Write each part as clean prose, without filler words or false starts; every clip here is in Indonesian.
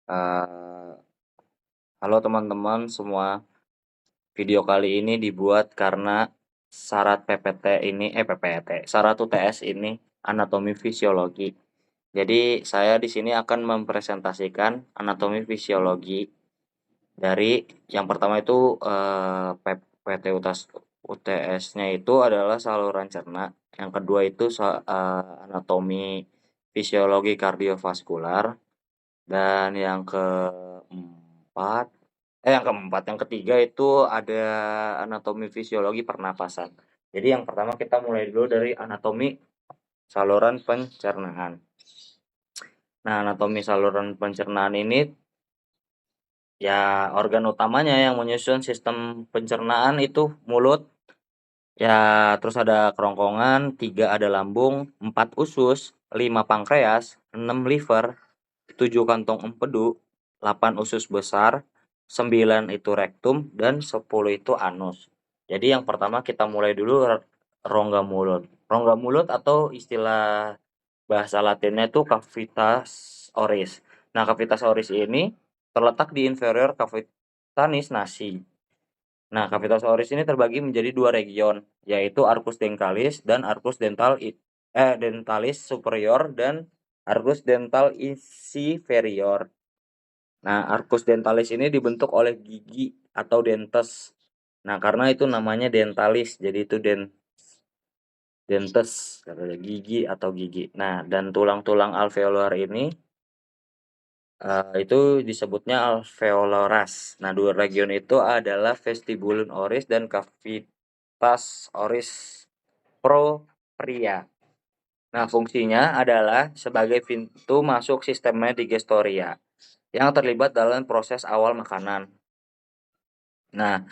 Eh, Halo teman-teman semua, video kali ini dibuat karena syarat PPT ini, syarat UTS ini anatomi fisiologi. Jadi saya di sini akan mempresentasikan anatomi fisiologi dari yang pertama itu PT UTS-nya itu adalah saluran cerna. Yang kedua itu anatomi fisiologi kardiovaskular. Dan yang ketiga itu ada anatomi fisiologi pernapasan. Jadi yang pertama kita mulai dulu dari anatomi saluran pencernaan. Nah, anatomi saluran pencernaan ini ya organ utamanya yang menyusun sistem pencernaan itu mulut, ya terus ada kerongkongan, 3 ada lambung, 4 usus, 5 pankreas, 6 liver, 7 kantong empedu, 8 usus besar, 9 itu rektum, dan 10 itu anus. Jadi yang pertama kita mulai dulu rongga mulut. Rongga mulut atau istilah bahasa latinnya itu cavitas oris. Nah, cavitas oris ini terletak di inferior cavitanis nasi. Nah, cavitas oris ini terbagi menjadi 2 region, yaitu arcus dentalis dan dentalis superior dan arcus dental inferior. Nah, arcus dentalis ini dibentuk oleh gigi atau dentes. Nah, karena itu namanya dentalis, jadi itu dentes, katanya gigi atau gigi. Nah, dan tulang-tulang alveolar ini itu disebutnya alveolaras. Nah, dua region itu adalah vestibulum oris dan cavitas oris propria. Nah, fungsinya adalah sebagai pintu masuk sistemnya digestoria yang terlibat dalam proses awal makanan. Nah,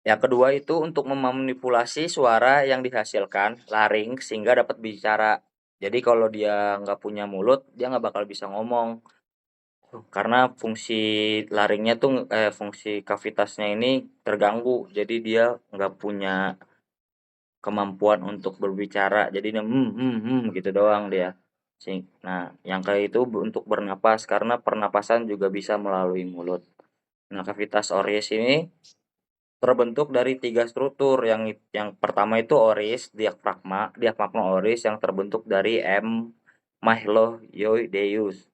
yang kedua itu untuk memanipulasi suara yang dihasilkan laring sehingga dapat bicara. Jadi kalau dia nggak punya mulut, dia nggak bakal bisa ngomong. Karena fungsi kavitasnya ini terganggu. Jadi dia nggak punya kemampuan untuk berbicara. Jadi dia gitu doang dia. Nah, yang kayak itu untuk bernapas karena pernapasan juga bisa melalui mulut. Nah, cavitas oris ini terbentuk dari 3 struktur. Yang pertama itu oris, diafragma oris yang terbentuk dari mylohyoideus.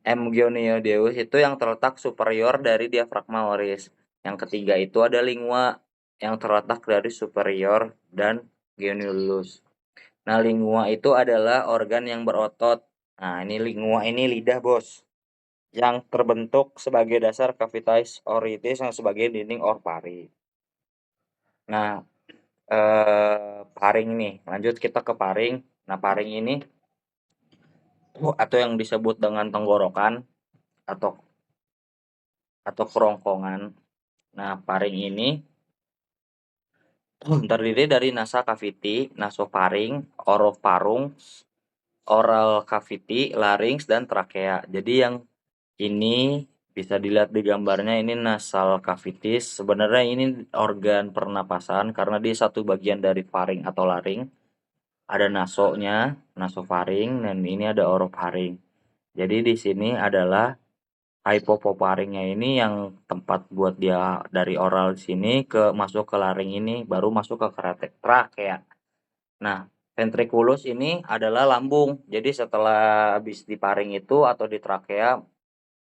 Mylohyoideus itu yang terletak superior dari diafragma oris. Yang ketiga itu ada lingua yang terletak dari superior dan geniolus. Nah, lingua itu adalah organ yang berotot. Nah, ini lingua ini lidah, Bos, yang terbentuk sebagai dasar cavitas oritis yang sebagai dinding orpari. Nah, paring nih, lanjut kita ke paring. Nah, paring ini atau yang disebut dengan tenggorokan atau kerongkongan. Nah, paring ini terdiri dari nasa cavity, nasofaring, orofaring, oral cavity, larynx, dan trakea. Jadi yang ini bisa dilihat di gambarnya, ini nasal cavities. Sebenarnya ini organ pernapasan karena dia satu bagian dari faring atau laring. Ada nasonya, nasofaring, dan ini ada orofaring. Jadi di sini adalah hypopoparingnya ini yang tempat buat dia dari oral di sini masuk ke laring ini, baru masuk ke trakea. Nah, ventriculus ini adalah lambung. Jadi setelah habis di paring itu atau di trakea,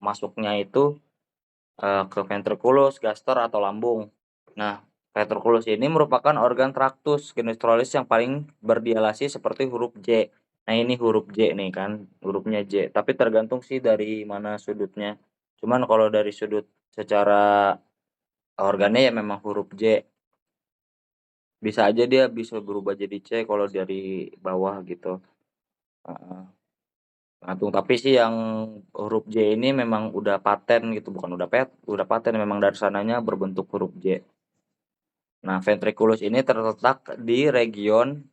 masuknya itu ke ventriculus, gaster atau lambung. Nah, ventriculus ini merupakan organ traktus ginektrolis yang paling berdialasi seperti huruf J. Nah, ini huruf J nih kan, hurufnya J. Tapi tergantung sih dari mana sudutnya. Cuman kalau dari sudut secara organnya ya memang huruf J. Bisa aja dia bisa berubah jadi C kalau dari bawah gitu. Heeh. Tergantung, tapi sih yang huruf J ini memang udah paten gitu, bukan udah paten, memang dari sananya berbentuk huruf J. Nah, ventriculus ini terletak di region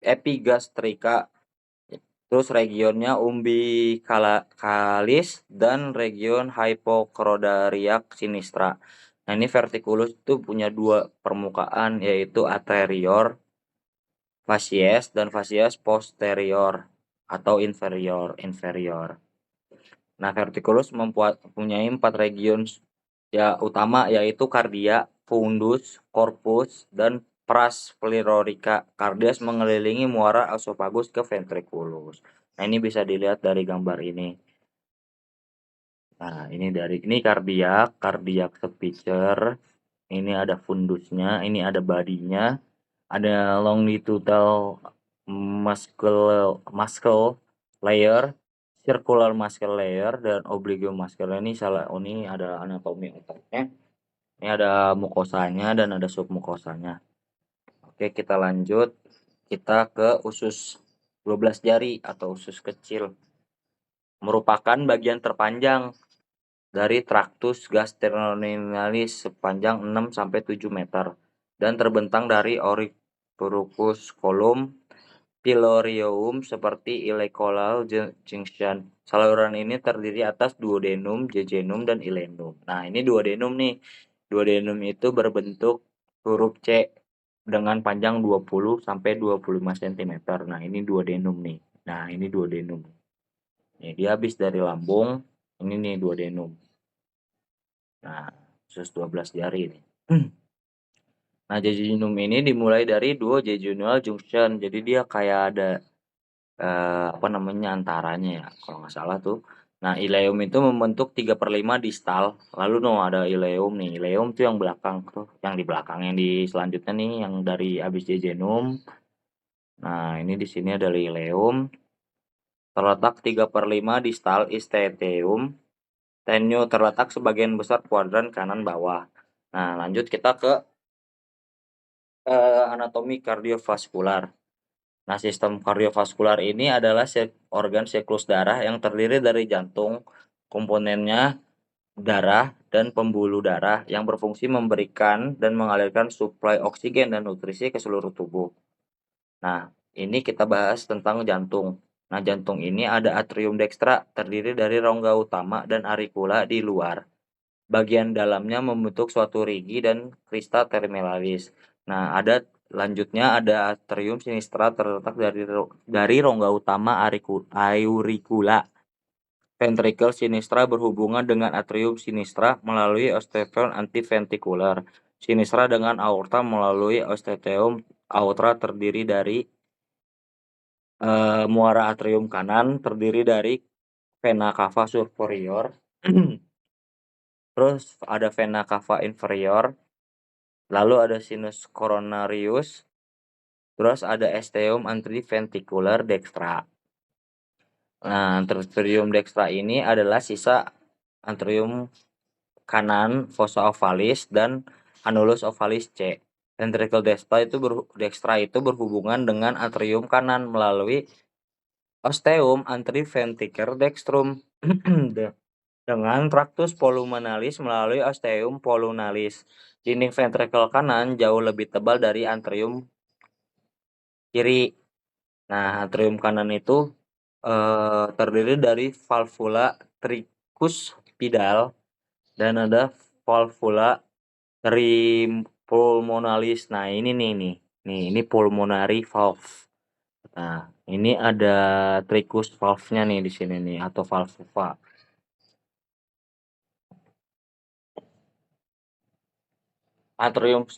epigastrika, terus regionnya umbilicalis dan region hypochondriac sinistra. Nah, ini ventriculus itu punya 2 permukaan, yaitu anterior facies dan facies posterior. atau inferior. Nah, verticulus mempunyai 4 region ya utama, yaitu cardia, fundus, corpus, dan pars pleurotica. Cardias mengelilingi muara esophagus ke ventriculus. Nah, ini bisa dilihat dari gambar ini. Nah, ini cardiac structure. Ini ada fundusnya, ini ada badinya, ada longitudinal muscle layer, circular muscle layer, dan oblique muscle layer. Ini adalah anatomi otaknya. Ini ada mukosanya dan ada submukosanya. Oke, kita lanjut. Kita ke usus 12 jari atau usus kecil. Merupakan bagian terpanjang dari tractus gastrointestinales sepanjang 6-7 meter dan terbentang dari column pylorium seperti ileocolal junction. Saluran ini terdiri atas duodenum, jejunum, dan ileum. Nah, ini duodenum nih. Duodenum itu berbentuk huruf C dengan panjang 20-25 cm. Nah, ini duodenum nih. Nah, ini duodenum. Nih, dia habis dari lambung. Ini nih duodenum. Nah, usus 12 jari ini. Nah, jejunum ini dimulai dari duodenal junction. Jadi dia kayak ada antaranya ya, kalau nggak salah tuh. Nah, ileum itu membentuk 3/5 distal. Lalu ada ileum nih. Ileum tuh yang belakang tuh, yang di belakang, yang di selanjutnya nih, yang dari habis jejunum. Nah, ini di sini ada ileum. Terletak 3/5 distal isteum. Tenue terletak sebagian besar kuadran kanan bawah. Nah, lanjut kita ke anatomi kardiovaskular. Nah, sistem kardiovaskular ini adalah organ siklus darah yang terdiri dari jantung, komponennya darah, dan pembuluh darah yang berfungsi memberikan dan mengalirkan suplai oksigen dan nutrisi ke seluruh tubuh. Nah, ini kita bahas tentang jantung. Nah, jantung ini ada atrium dextra, terdiri dari rongga utama dan auricula di luar. Bagian dalamnya membentuk suatu rigi dan crista terminalis. Nah, lanjutnya ada atrium sinistra terletak dari rongga utama auricula. Ventricle sinistra berhubungan dengan atrium sinistra melalui osteoperon antiventricular. Sinistra dengan aorta melalui osteoperon aorta terdiri dari muara atrium kanan terdiri dari vena cava superior. Terus ada vena cava inferior, lalu ada sinus coronarius, terus ada ostium antiventricular dextra. Nah, anterium dextra ini adalah sisa anterium kanan fossa ovalis dan annulus ovalis C. Ventricle dextra itu berhubungan dengan atrium kanan melalui osteum antiventricular dextrum dengan tractus pulmonalis melalui osteum pulmonalis. Dinding ventrikel kanan jauh lebih tebal dari atrium kiri. Nah, atrium kanan itu terdiri dari valvula tricuspidal dan ada valvula pulmonalis. Nah, ini ini pulmonary valve. Nah, ini ada tricus valve-nya nih di sini nih atau valvuva.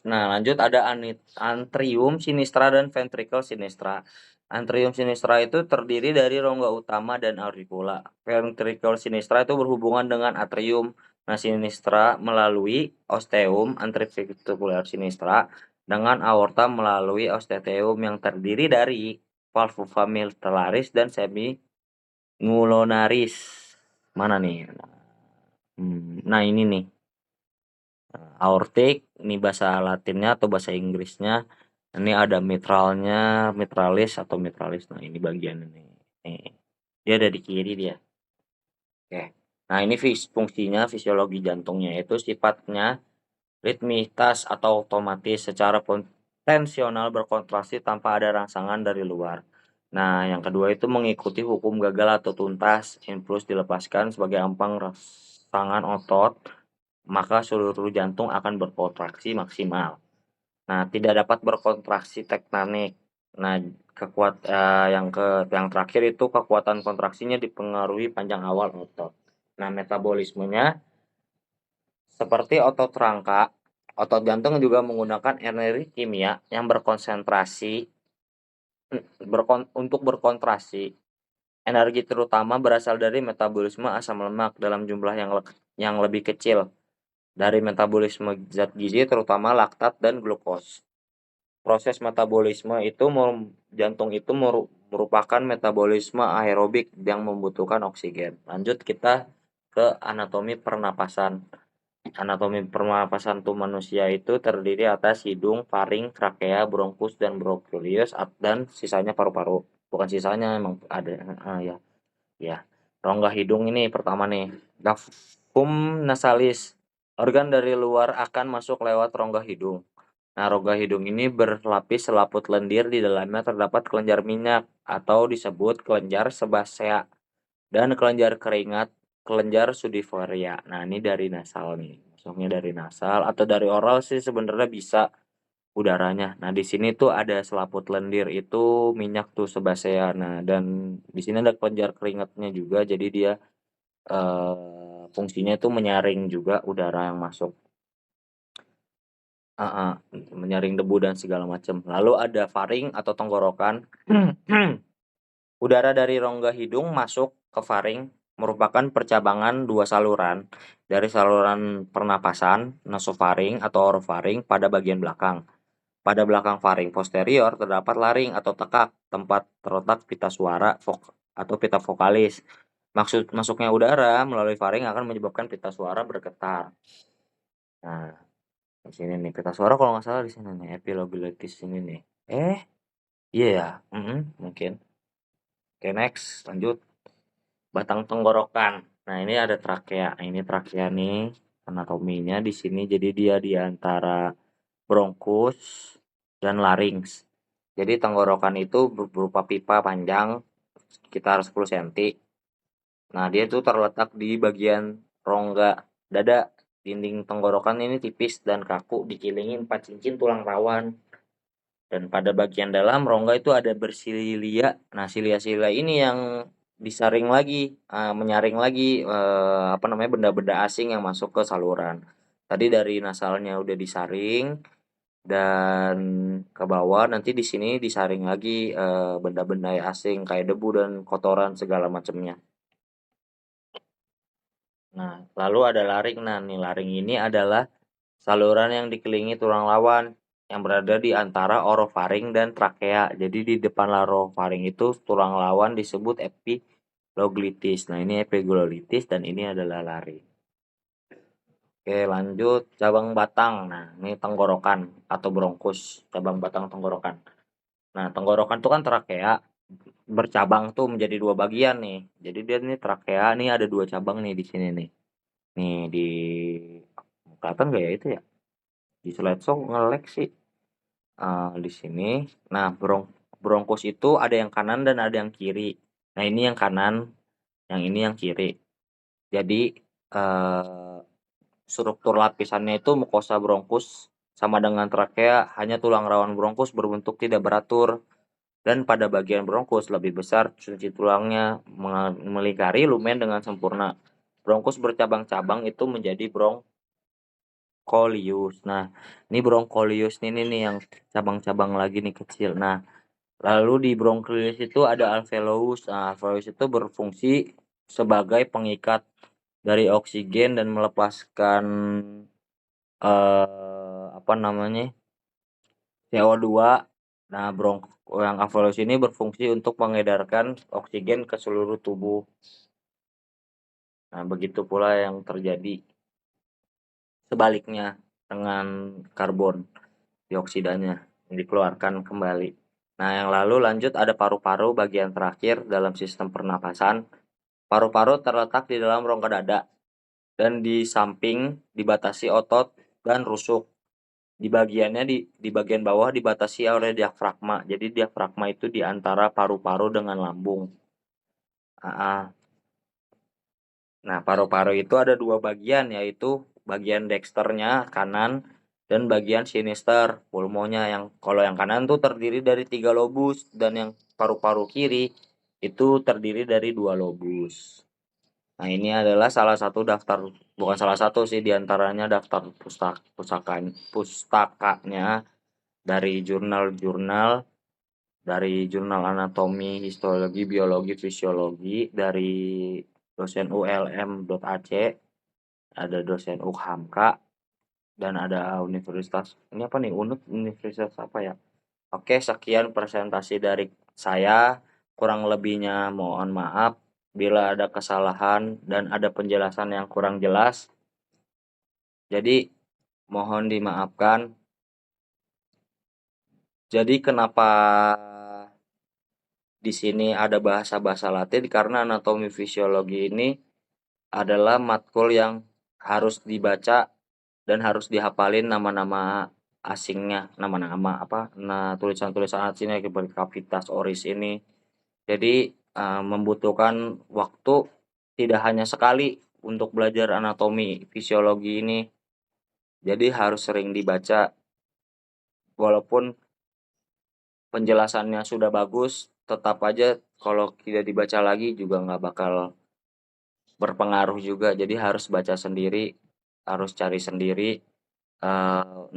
Nah, lanjut ada antrium sinistra dan ventricle sinistra. Antrium sinistra itu terdiri dari rongga utama dan auricula. Ventricle sinistra itu berhubungan dengan atrium. Nah, sinistra melalui osteum antiventricular sinistra dengan aorta melalui osteoteum yang terdiri dari valvula mitralis dan semingulunaris. Mana nih? Nah, ini nih. Aortic, ini bahasa Latinnya atau bahasa Inggrisnya. Ini ada mitralis atau mitralis. Nah, ini bagian ini. Nih. Dia ada di kiri dia. Oke. Nah, ini fungsinya fisiologi jantungnya itu sifatnya ritmitas atau otomatis secara potensional berkontraksi tanpa ada rangsangan dari luar. Nah, yang kedua itu mengikuti hukum gagal atau tuntas. Impuls dilepaskan sebagai ampang rangsangan otot, maka seluruh jantung akan berkontraksi maksimal. Nah, tidak dapat berkontraksi tektonik. Nah, yang terakhir itu kekuatan kontraksinya dipengaruhi panjang awal otot. Nah, metabolismenya seperti otot rangka, otot jantung juga menggunakan energi kimia yang berkonsentrasi untuk berkontraksi. Energi terutama berasal dari metabolisme asam lemak dalam jumlah yang lebih kecil dari metabolisme zat gizi terutama laktat dan glukos. Proses metabolisme itu jantung itu merupakan metabolisme aerobik yang membutuhkan oksigen. Lanjut kita ke anatomi pernapasan. Anatomi pernapasan tubuh manusia itu terdiri atas hidung, faring, trakea, bronkus, dan bronkiolius dan sisanya paru-paru. Bukan sisanya, emang ada ya. Ya. Rongga hidung ini pertama nih. Diaphragm nasalis. Organ dari luar akan masuk lewat rongga hidung. Nah, rongga hidung ini berlapis selaput lendir, di dalamnya terdapat kelenjar minyak atau disebut kelenjar sebasea dan kelenjar keringat, kelenjar sudifolia. Nah, ini dari nasal nih. Masuknya dari nasal atau dari oral sih sebenarnya bisa udaranya. Nah, di sini tuh ada selaput lendir itu minyak tuh sebasea. Nah, dan di sini ada kelenjar keringatnya juga, jadi dia fungsinya itu menyaring juga udara yang masuk. Menyaring debu dan segala macam. Lalu ada faring atau tenggorokan. Udara dari rongga hidung masuk ke faring merupakan percabangan dua saluran dari saluran pernapasan nasofaring atau orofaring pada bagian belakang. Pada belakang faring posterior terdapat laring atau tekak, tempat terletak pita suara atau pita vokalis. Maksud masuknya udara melalui faring akan menyebabkan pita suara bergetar. Nah, di sini nih pita suara kalau nggak salah di sini nih epilobilotis ini nih. Iya ya, mungkin. Oke, next lanjut. Batang tenggorokan. Nah, ini ada trakea. Nah, ini trakea nih anatominya di sini, jadi dia di antara bronkus dan larynx. Jadi tenggorokan itu berupa pipa panjang sekitar 10 cm. Nah, dia itu terletak di bagian rongga dada. Dinding tenggorokan ini tipis dan kaku, dikelilingi 4 cincin tulang rawan. Dan pada bagian dalam rongga itu ada bersilia. Nah, silia-silia ini yang menyaring lagi benda-benda asing yang masuk ke saluran. Tadi dari nasalnya udah disaring dan ke bawah, nanti di sini disaring lagi benda-benda asing kayak debu dan kotoran segala macamnya. Nah, lalu ada laring. Nah, nih laring ini adalah saluran yang dikelilingi tulang lawan yang berada di antara orofaring dan trakea. Jadi di depan orofaring itu tulang lawan disebut epiglottis. Nah, ini epiglottis dan ini adalah laring. Oke, lanjut cabang batang. Nah, ini tenggorokan atau bronkus, cabang batang tenggorokan. Nah, tenggorokan itu kan trakea bercabang tuh menjadi dua bagian nih. Jadi dia nih trakea nih ada dua cabang nih di sini nih. Nih di kelihatan gak ya itu ya? Di slideshow nge-lag sih. Di sini. Nah, bronkus itu ada yang kanan dan ada yang kiri. Nah, ini yang kanan, yang ini yang kiri. Jadi struktur lapisannya itu mukosa bronkus sama dengan trakea, hanya tulang rawan bronkus berbentuk tidak beratur. Dan pada bagian bronkus lebih besar kunci tulangnya melingkari lumen dengan sempurna. Bronkus bercabang-cabang itu menjadi broncholius. Nah, ini broncholius ini nih yang cabang-cabang lagi nih kecil. Nah, lalu di broncholius itu ada alveolus. Nah, alveolus itu berfungsi sebagai pengikat dari oksigen dan melepaskan CO2. Nah, yang alveolus ini berfungsi untuk mengedarkan oksigen ke seluruh tubuh. Nah, begitu pula yang terjadi sebaliknya dengan karbon dioksidanya yang dikeluarkan kembali. Nah, yang lalu lanjut ada paru-paru bagian terakhir dalam sistem pernapasan. Paru-paru terletak di dalam rongga dada dan di samping dibatasi otot dan rusuk. Di bagian bawah dibatasi oleh diafragma. Jadi diafragma itu di antara paru-paru dengan lambung. Nah, paru-paru itu ada dua bagian, yaitu bagian dexternya kanan dan bagian sinister pulmonya, yang kalau yang kanan tuh terdiri dari 3 lobus dan yang paru-paru kiri itu terdiri dari 2 lobus. Nah, ini adalah salah satu daftar, bukan salah satu sih, diantaranya daftar pustakanya dari jurnal-jurnal, dari jurnal anatomi, histologi, biologi, fisiologi, dari dosen ULM.ac, ada dosen UKHAMKA, dan ada universitas, ini apa nih, universitas apa ya? Oke, sekian presentasi dari saya, kurang lebihnya mohon maaf bila ada kesalahan dan ada penjelasan yang kurang jelas. Jadi mohon dimaafkan. Jadi kenapa di sini ada bahasa-bahasa Latin, karena anatomi fisiologi ini adalah matkul yang harus dibaca dan harus dihafalin nama-nama asingnya, nama-nama apa, nah tulisan-tulisan asingnya seperti cavitas oris ini. Jadi membutuhkan waktu tidak hanya sekali untuk belajar anatomi fisiologi ini. Jadi harus sering dibaca, walaupun penjelasannya sudah bagus, tetap aja kalau tidak dibaca lagi juga nggak bakal berpengaruh juga. Jadi harus baca sendiri, harus cari sendiri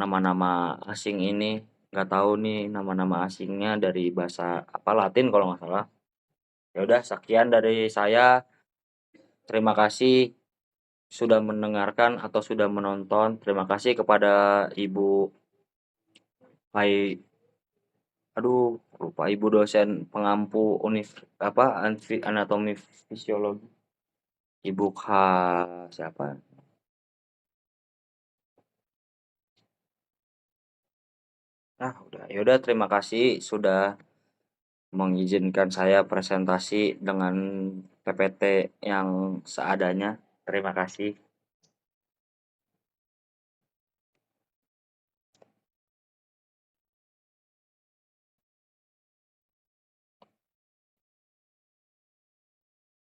nama-nama asing ini. Nggak tahu nih nama-nama asingnya dari bahasa apa, Latin kalau nggak salah. Ya udah, sekian dari saya. Terima kasih sudah mendengarkan atau sudah menonton. Terima kasih kepada Ibu Hai, aduh lupa, Ibu dosen pengampu apa, anatomi fisiologi. Ibu K siapa? Nah, udah. Ya udah, terima kasih sudah mengizinkan saya presentasi dengan PPT yang seadanya. Terima kasih.